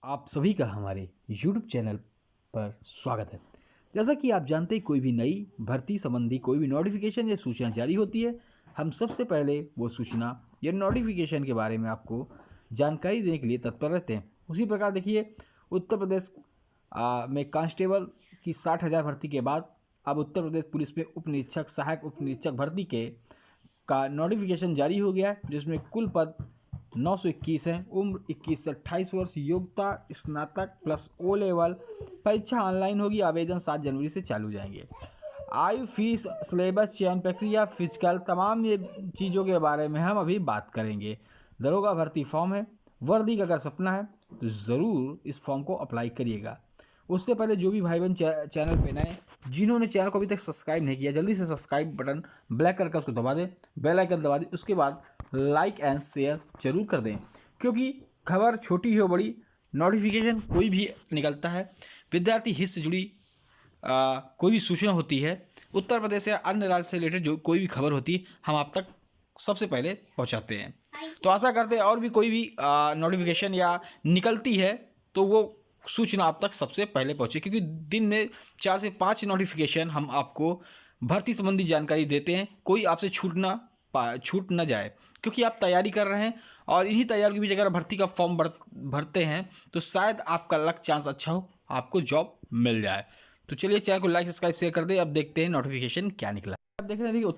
आप सभी का हमारे YouTube चैनल पर स्वागत है। जैसा कि आप जानते हैं, कोई भी नई भर्ती संबंधी कोई भी नोटिफिकेशन या सूचना जारी होती है, हम सबसे पहले वो सूचना या नोटिफिकेशन के बारे में आपको जानकारी देने के लिए तत्पर रहते हैं। उसी प्रकार देखिए, उत्तर प्रदेश में कांस्टेबल की 60,000 भर्ती के बाद अब उत्तर प्रदेश पुलिस में उप निरीक्षक, सहायक उप निरीक्षक भर्ती का नोटिफिकेशन जारी हो गया है, जिसमें कुल पद 921 है। उम्र 21 से 28 वर्ष, योग्यता स्नातक प्लस ओ लेवल। परीक्षा ऑनलाइन होगी। आवेदन 7 जनवरी से चालू जाएंगे। आयु, फीस, सिलेबस, चयन प्रक्रिया, फिजिकल, तमाम ये चीज़ों के बारे में हम अभी बात करेंगे। दरोगा भर्ती फॉर्म है। वर्दी का अगर सपना है तो ज़रूर इस फॉर्म को अप्लाई करिएगा। उससे पहले जो भी भाई बहन चैनल पे नए, जिन्होंने चैनल को अभी तक सब्सक्राइब नहीं किया, जल्दी से सब्सक्राइब बटन ब्लैक कलर का उसको दबा दें, बेल आइकन दबा दें। उसके बाद लाइक एंड शेयर जरूर कर दें, क्योंकि खबर छोटी हो बड़ी, नोटिफिकेशन कोई भी निकलता है, विद्यार्थी हित से जुड़ी कोई भी सूचना होती है, उत्तर प्रदेश या अन्य राज्य से रिलेटेड जो कोई भी खबर होती है, हम आप तक सबसे पहले पहुंचाते हैं। तो आशा करते हैं और भी कोई भी नोटिफिकेशन या निकलती है तो वो सूचना आप तक सबसे पहले पहुंचे, क्योंकि दिन में 4 से 5 नोटिफिकेशन हम आपको भर्ती संबंधी जानकारी देते हैं। कोई आपसे छूट ना जाए, क्योंकि आप तैयारी कर रहे हैं और इन्हीं तैयारी के बीच अगर भर्ती का फॉर्म भरते हैं तो शायद आपका लक चांस अच्छा हो, आपको जॉब मिल जाए। तो चलिए, चैनल को लाइक सब्सक्राइब शेयर कर दे। अब देखते हैं नोटिफिकेशन क्या निकला। अब देख रहे हैं, देखिए,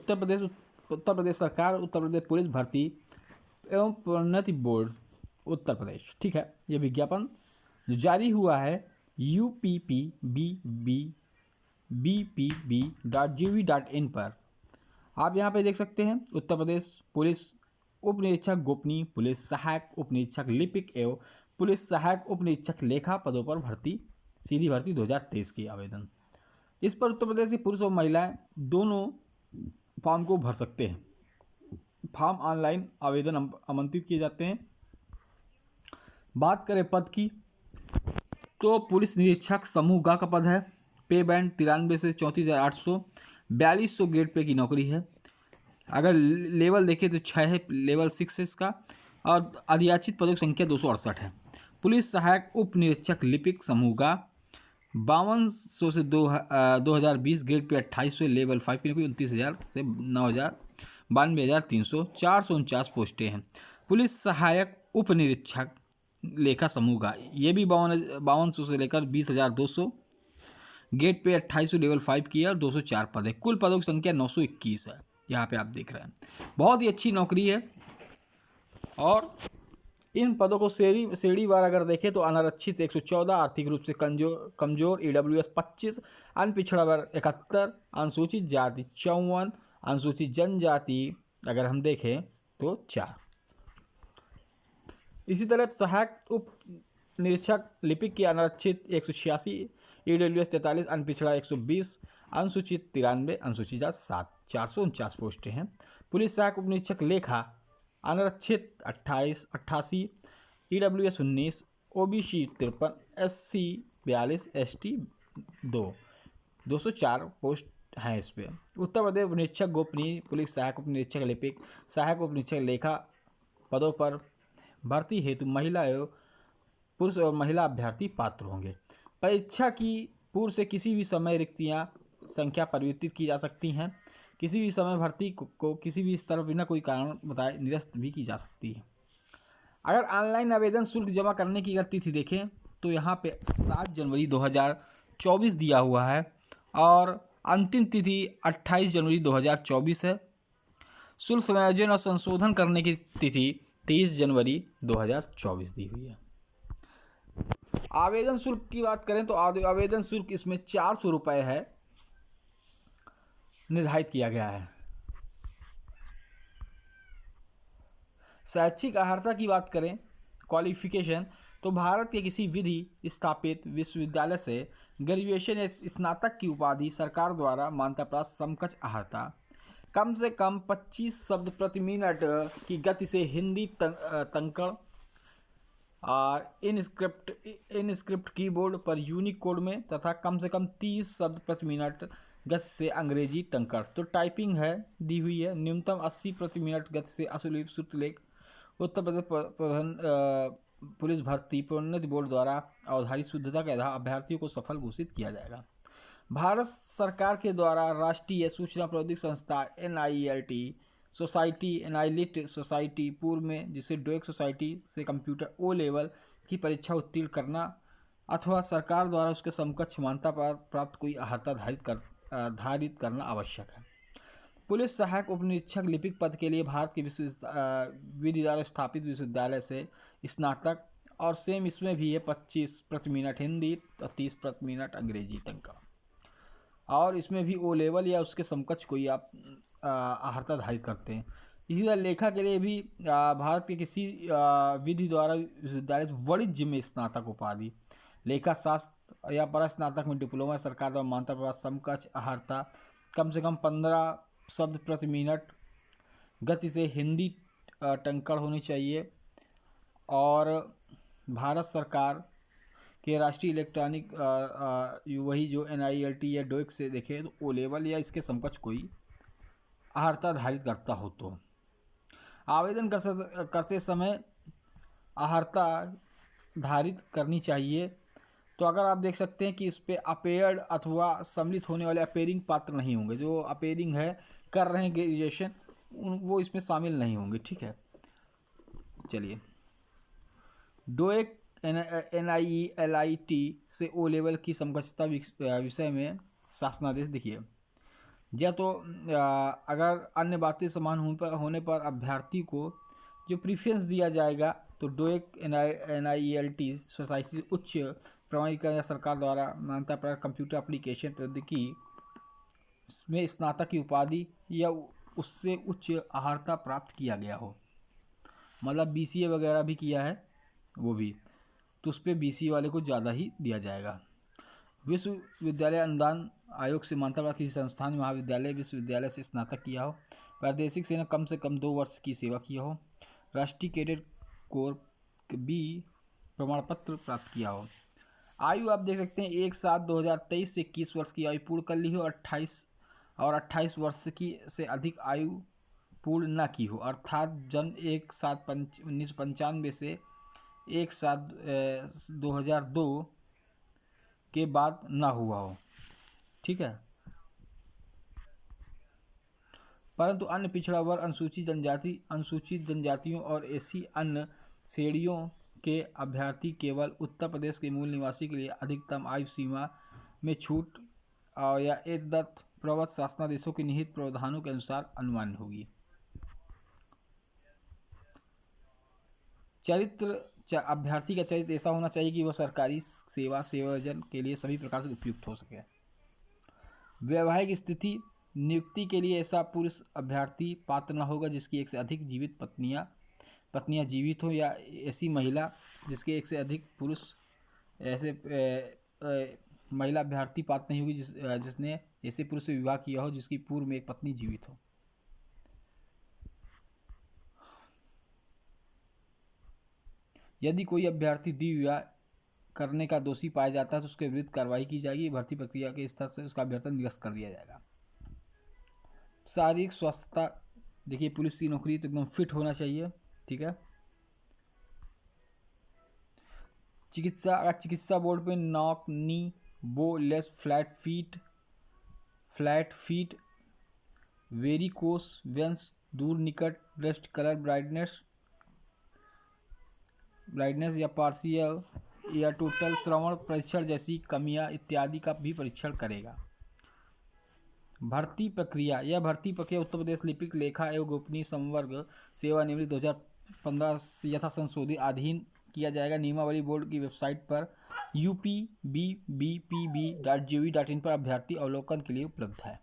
उत्तर प्रदेश सरकार, उत्तर प्रदेश पुलिस भर्ती एवं प्रोन्नति बोर्ड उत्तर प्रदेश, ठीक है, ये विज्ञापन जो जारी हुआ है UPPBBPB.gov.in पर। आप यहाँ पे देख सकते हैं, उत्तर प्रदेश पुलिस उप निरीक्षक गोपनीय, पुलिस सहायक उप निरीक्षक लिपिक एवं पुलिस सहायक उप निरीक्षक लेखा पदों पर भर्ती, सीधी भर्ती 2023 की आवेदन। इस पर उत्तर प्रदेश के पुरुष और महिलाएं दोनों फॉर्म को भर सकते हैं। फॉर्म ऑनलाइन आवेदन आमंत्रित किए जाते हैं। बात करें पद की, तो पुलिस निरीक्षक समूह ग का पद है। पे बैंड 93 से 34,800, 4200 ग्रेड पे की नौकरी है। अगर लेवल देखें तो 6 है, लेवल 6 है इसका। और अधियाचित पदों की संख्या 268 है। पुलिस सहायक उप निरीक्षक लिपिक समूह ग 5200 से 2020 ग्रेड पे 2800, लेवल 5 की नौकरी 29,000 से 9,000, 92,300, 449 पोस्टें हैं। पुलिस सहायक उप निरीक्षक लेखा समूह का ये भी 5200 से लेकर 20,200, गेट पे 2800, लेवल 5 की है और 204 पद है। कुल पदों की संख्या 921 है। यहाँ पे आप देख रहे हैं, बहुत ही अच्छी नौकरी है। और इन पदों को श्रेणीवार अगर देखें तो अनारक्षित 114, आर्थिक रूप से कमजोर EWS 25, अनपिछड़ा वर्ग 71, अनुसूचित जाति 54, अनुसूचित जनजाति अगर हम देखें तो 4। इसी तरह सहायक उप निरीक्षक लिपिक की अनारक्षित 186, EWS 43, अनपिछड़ा 120, अनुसूचित 93, अनुसूचित जाति 7, 449 पोस्टें हैं। पुलिस सहायक उप निरीक्षक लेखा अनारक्षित 88, EWS 19, OBC 53, SC 42, ST 204 post हैं इस पर। उत्तर प्रदेश उप निरीक्षक गोपनीय, पुलिस सहायक उप निरीक्षक लिपिक, सहायक उप निरीक्षक लेखा पदों पर भर्ती हेतु महिला एवं पुरुष और महिला अभ्यर्थी पात्र होंगे। परीक्षा की पूर्व से किसी भी समय रिक्तियां संख्या परिवर्तित की जा सकती हैं। किसी भी समय भर्ती को किसी भी स्तर पर बिना कोई कारण बताए निरस्त भी की जा सकती है। अगर ऑनलाइन आवेदन शुल्क जमा करने की अगर तिथि देखें तो यहाँ पे 7 जनवरी 2024 दिया हुआ है और अंतिम तिथि 28 जनवरी 2024 है। शुल्क समायोजन और संशोधन करने की तिथि 23 जनवरी 2024 दी हुई है। आवेदन शुल्क की बात करें तो आवेदन शुल्क इसमें 400 रुपये है, निर्धारित किया गया है। शैक्षिक अर्हता की बात करें, क्वालिफिकेशन, तो भारत के किसी विधि स्थापित विश्वविद्यालय से ग्रेजुएशन या स्नातक की उपाधि सरकार द्वारा मान्यता प्राप्त समकक्ष अर्हता, कम से कम 25 शब्द प्रति मिनट की गति से हिंदी तंकड़ और इनस्क्रिप्ट कीबोर्ड पर यूनिकोड में, तथा कम से कम 30 शब्द प्रति मिनट गति से अंग्रेजी टंकड़। तो टाइपिंग है दी हुई है। न्यूनतम 80 प्रति मिनट गति से अश्लील श्रुतलेख। उत्तर प्रदेश पुलिस भर्ती प्रोन्नति बोर्ड द्वारा अवधारित शुद्धता के आधार अभ्यर्थियों को सफल घोषित किया जाएगा। भारत सरकार के द्वारा राष्ट्रीय सूचना प्रौद्योगिकी संस्था NILT सोसाइटी, NILIT सोसाइटी पूर्व में जिसे डोएक सोसाइटी से कंप्यूटर O लेवल की परीक्षा उत्तीर्ण करना अथवा सरकार द्वारा उसके समकक्ष मान्यता प्राप्त कोई अर्हता धारित करना आवश्यक है। पुलिस सहायक उपनिरीक्षक लिपिक पद के लिए भारत के विधि द्वारा स्थापित विश्वविद्यालय से स्नातक और सेम इसमें भी है 25 प्रति मिनट हिंदी और 30 प्रति मिनट अंग्रेजी तक का, और इसमें भी O लेवल या उसके समकक्ष कोई आप अर्हता धारित करते हैं। इसी तरह लेखा के लिए भी भारत के किसी विधि द्वारा विश्वविद्यालय से वाणिज्य में स्नातक उपाधि, लेखा शास्त्र या पर स्नातक में डिप्लोमा सरकार द्वारा मान्यता प्राप्त समकक्ष अर्हता कम से कम 15 शब्द प्रति मिनट गति से हिंदी टंकण होनी चाहिए। और भारत सरकार के राष्ट्रीय इलेक्ट्रॉनिक वही जो NILT या डोएक से देखें तो O लेवल या इसके समकक्ष कोई अर्हता धारित करता हो तो आवेदन करते समय अर्हता धारित करनी चाहिए। तो अगर आप देख सकते हैं कि इस पर अपेयर्ड अथवा सम्मिलित होने वाले अपेयरिंग पात्र नहीं होंगे, जो अपेयरिंग है कर रहे हैं ग्रेजुएशन वो इसमें शामिल नहीं होंगे। ठीक है, चलिए डोएक NILIT से O लेवल की समकक्षता विषय में शासनादेश देखिए। या तो अगर अन्य बातें समान होने पर अभ्यर्थी को जो प्रीफरेंस दिया जाएगा तो डोएक NILT सोसाइटी उच्च प्रमाणीकरण या सरकार द्वारा मान्यता प्राप्त कंप्यूटर एप्लीकेशन प्रौद्योगिकी में स्नातक की उपाधि या उससे उच्च अर्हता प्राप्त किया गया हो, मतलब BCA वगैरह भी किया है वो भी, तो उस पर BCA वाले को ज़्यादा ही दिया जाएगा। विश्वविद्यालय अनुदान आयोग से मान्यता प्राप्त किसी संस्थान महाविद्यालय विश्वविद्यालय से स्नातक किया हो, प्रादेशिक सेना कम से कम 2 वर्ष की सेवा किया हो, राष्ट्रीय कैडेट कोर B प्रमाण पत्र प्राप्त किया हो। आयु आप देख सकते हैं 1/7/2023 से 21 वर्ष की आयु पूर्ण कर ली हो, 28 वर्ष की से अधिक आयु पूर्ण न की हो, अर्थात जन्म 1/7/1995 से 1/7/2002 के बाद ना हुआ हो। ठीक है, परंतु अन्य पिछड़ा वर्ग अनुसूचित जनजातियों और ऐसी अन्य श्रेणियों के अभ्यर्थी केवल उत्तर प्रदेश के मूल निवासी के लिए अधिकतम आयु सीमा में छूट या एतद् प्रवत शासनादेशों के निहित प्रावधानों के अनुसार अनुमान्य होगी। अभ्यर्थी का चरित्र ऐसा होना चाहिए कि वह सरकारी सेवायोजन के लिए सभी प्रकार से उपयुक्त हो सके। वैवाहिक स्थिति नियुक्ति के लिए ऐसा पुरुष अभ्यर्थी पात्र न होगा जिसकी एक से अधिक जीवित पत्नियां जीवित हो, या ऐसी महिला जिसके एक से अधिक पुरुष ऐसे महिला अभ्यर्थी पात्र नहीं होगी जिसने ऐसे पुरुष से विवाह किया हो जिसकी पूर्व में एक पत्नी जीवित हो। यदि कोई अभ्यर्थी द्विविवाह करने का दोषी पाया जाता है तो उसके विरुद्ध कार्रवाई की जाएगी। भर्ती प्रक्रिया के स्तर से उसका अभ्यर्थन निरस्त कर दिया जाएगा। शारीरिक स्वास्थ्यता देखिए, पुलिस की नौकरी तो एकदम फिट होना चाहिए। ठीक है, चिकित्सा बोर्ड पे knock knee bow legs flat feet varicose veins दूर निकट ब्रेस्ट कलर ब्राइटनेस या पार्शियल या टोटल श्रवण परीक्षण जैसी कमियां इत्यादि का भी परीक्षण करेगा। भर्ती प्रक्रिया उत्तर प्रदेश लिपिक लेखा एवं गोपनीय संवर्ग सेवानिवृत्ति 2015 यथा संशोधित अधीन किया जाएगा। नियमावली बोर्ड की वेबसाइट पर upbbpb.gov.in पर अभ्यर्थी अवलोकन के लिए उपलब्ध है।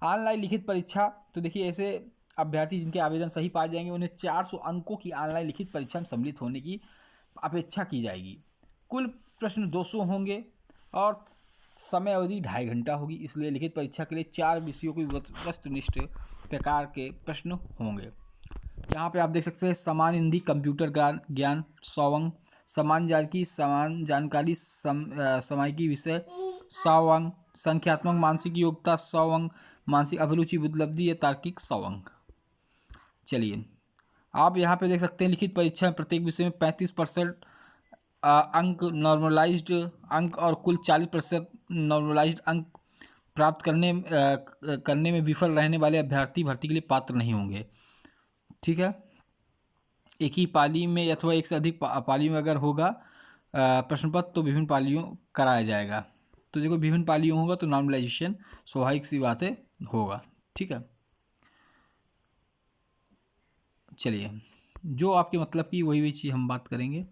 ऑनलाइन लिखित परीक्षा, तो देखिए ऐसे अभ्यर्थी जिनके आवेदन सही पाए जाएंगे उन्हें 400 अंकों की ऑनलाइन लिखित परीक्षा में सम्मिलित होने की अपेक्षा की जाएगी। कुल प्रश्न 200 होंगे और समय अवधि 2.5 घंटा होगी। इसलिए लिखित परीक्षा के लिए 4 विषयों की वस्तुनिष्ठ प्रकार के प्रश्न होंगे। यहाँ पे आप देख सकते हैं सामान्य हिंदी कंप्यूटर ज्ञान 100 अंक, समान जानकारी समायिकी विषय 100 अंक, संख्यात्मक मानसिक योग्यता 100 अंक, मानसिक अभिरुचि बुद्धिलब्धि या तार्किक 100 अंक। चलिए आप यहाँ पे देख सकते हैं लिखित परीक्षा में प्रत्येक विषय में 35% अंक नॉर्मलाइज्ड अंक और कुल 40% नॉर्मलाइज्ड अंक प्राप्त करने में विफल रहने वाले अभ्यर्थी भर्ती के लिए पात्र नहीं होंगे। ठीक है, एक ही पाली में अथवा एक से अधिक पाली में अगर होगा प्रश्न पत्र तो विभिन्न पालियों कराया जाएगा। तो देखो विभिन्न पालियों होगा तो नॉर्मलाइजेशन स्वाभाविक सी बात है होगा। ठीक है, चलिए जो आपके मतलब की वही चीज़ हम बात करेंगे।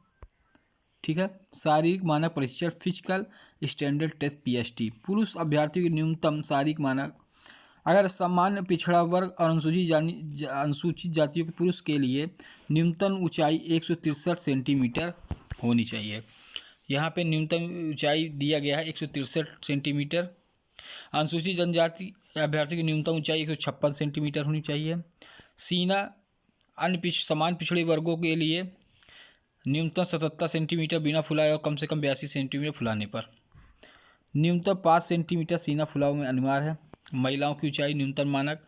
ठीक है, शारीरिक मानक परीक्षण फिजिकल स्टैंडर्ड टेस्ट पीएसटी। पुरुष अभ्यर्थियों के न्यूनतम शारीरिक मानक अगर सामान्य पिछड़ा वर्ग और अनुसूचित जातियों के पुरुष के लिए न्यूनतम ऊंचाई 163 सेंटीमीटर होनी चाहिए। यहाँ पे न्यूनतम ऊंचाई दिया गया है 163 सेंटीमीटर। अनुसूचित जनजाति अभ्यर्थियों की न्यूनतम ऊंचाई 156 सेंटीमीटर होनी चाहिए। सीना अन्य समान पिछड़े वर्गों के लिए न्यूनतम 77 सेंटीमीटर बिना फुलाए और कम से कम 82 सेंटीमीटर फुलाने पर। न्यूनतम 5 सेंटीमीटर सीना फुलाव में अनिवार्य है। महिलाओं की ऊंचाई न्यूनतम मानक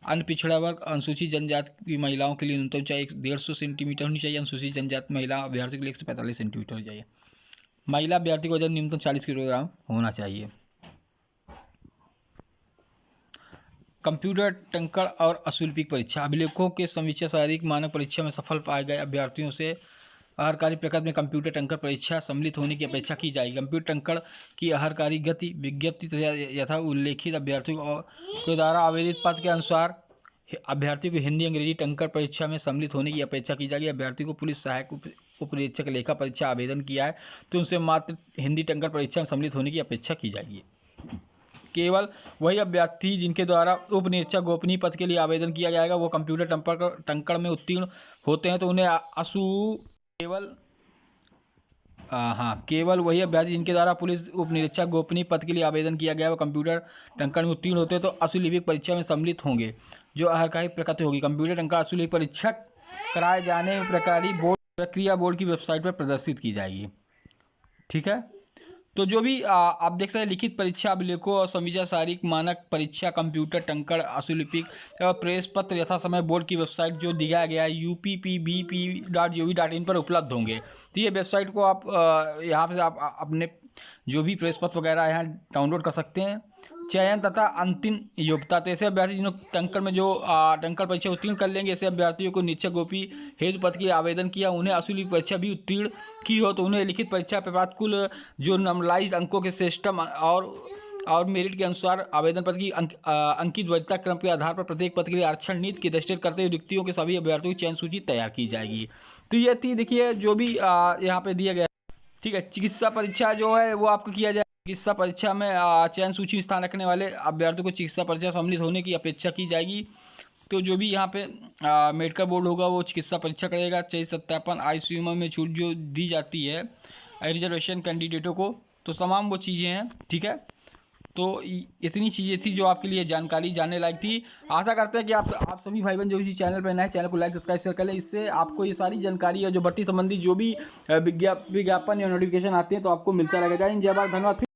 अन्य पिछड़ा वर्ग अनुसूचित जनजाति की महिलाओं के लिए न्यूनतम ऊंचाई 150 सेंटीमीटर होनी चाहिए। अनुसूचित जनजाति महिला अभ्यर्थी के लिए 145 सेंटीमीटर होनी चाहिए। महिला अभ्यर्थी का वजन न्यूनतम 40 किलोग्राम होना चाहिए। कंप्यूटर टंकण और अशुल्पिक परीक्षा। अभिलेखों के समीक्षा शारीरिक मानक परीक्षा में सफल पाए गए अभ्यर्थियों से आहारकारी प्रकार में कंप्यूटर टंकण परीक्षा सम्मिलित होने की अपेक्षा की जाएगी। कंप्यूटर टंकण की आहारकारी गति विज्ञप्ति यथा उल्लेखित अभ्यर्थियों के द्वारा आवेदित पद के अनुसार अभ्यर्थी को हिंदी अंग्रेजी टंकण परीक्षा में सम्मिलित होने की अपेक्षा की जाएगी। अभ्यर्थी को पुलिस सहायक उपनिरीक्षक लेखा परीक्षा आवेदन किया है तो उनसे मात्र हिंदी टंकण परीक्षा में सम्मिलित होने की अपेक्षा की जाएगी। केवल वही अभ्यर्थी जिनके द्वारा उप निरीक्षक गोपनीय पद के लिए आवेदन किया जाएगा वो कंप्यूटर टंकण में उत्तीर्ण होते हैं तो उन्हें केवल वही अभ्यर्थी जिनके द्वारा पुलिस उप निरीक्षक गोपनीय पद के लिए आवेदन किया गया वो कंप्यूटर टंकण में उत्तीर्ण होते हैं तो अशुल्पिक परीक्षा में सम्मिलित होंगे जो आहारकारी प्रकृति होगी। कंप्यूटर टंकण अशुल्पिक परीक्षा कराए जाने में प्रक्रिया बोर्ड की वेबसाइट पर प्रदर्शित की जाएगी। ठीक है, तो जो भी आप देख सकते हैं लिखित परीक्षा अभिलेखों और समीक्षा शारीरिक मानक परीक्षा कंप्यूटर टंकण अशुल्पिक और प्रेस पत्र यथा समय बोर्ड की वेबसाइट जो दिया गया है uppbp.gov.in पर उपलब्ध होंगे। तो ये वेबसाइट को आप यहाँ से आप अपने जो भी प्रेस पत्र वगैरह यहाँ डाउनलोड कर सकते हैं। चयन तथा अंतिम योग्यता। तो ऐसे अभ्यर्थी जिन्होंने टंकण में जो टंकण परीक्षा उत्तीर्ण कर लेंगे ऐसे अभ्यर्थियों को निरीक्षक गोपी हेतु पद के आवेदन किया उन्हें अशुल्पिक परीक्षा भी उत्तीर्ण की हो तो उन्हें लिखित परीक्षा पर प्राप्त कुल जो नॉर्मलाइज्ड अंकों के सिस्टम और मेरिट के अनुसार आवेदन पत्र की अंकित वैधता क्रम के आधार पर प्रत्येक पद के लिए आरक्षण नीति की दृष्टि करते हुए रिक्तियों के सभी अभ्यर्थियों की चयन सूची तैयार की जाएगी। तो ये थी देखिए जो भी यहाँ पे दिया गया। ठीक है, चिकित्सा परीक्षा जो है वो आपको किया जाए। चिकित्सा परीक्षा में चयन सूची में स्थान रखने वाले अभ्यर्थियों को चिकित्सा परीक्षा सम्मिलित होने की अपेक्षा की जाएगी। तो जो भी यहाँ पे मेडिकल बोर्ड होगा वो चिकित्सा परीक्षा करेगा। चयन सत्यापन आईसीयू में छूट जो दी जाती है रिजर्वेशन कैंडिडेटों को तो तमाम वो चीज़ें हैं। ठीक है, तो इतनी चीज़ें थी जो आपके लिए जानकारी जानने लायक थी। आशा करते हैं कि आप सभी भाई बहन जो इसी चैनल पर नए चैनल को लाइक सब्सक्राइब शेयर कर लें। इससे आपको ये सारी जानकारी है जो भर्ती संबंधी जो भी विज्ञापन या नोटिफिकेशन आते हैं तो आपको मिलता रहेगा। जय हिंद, जय भारत, धन्यवाद।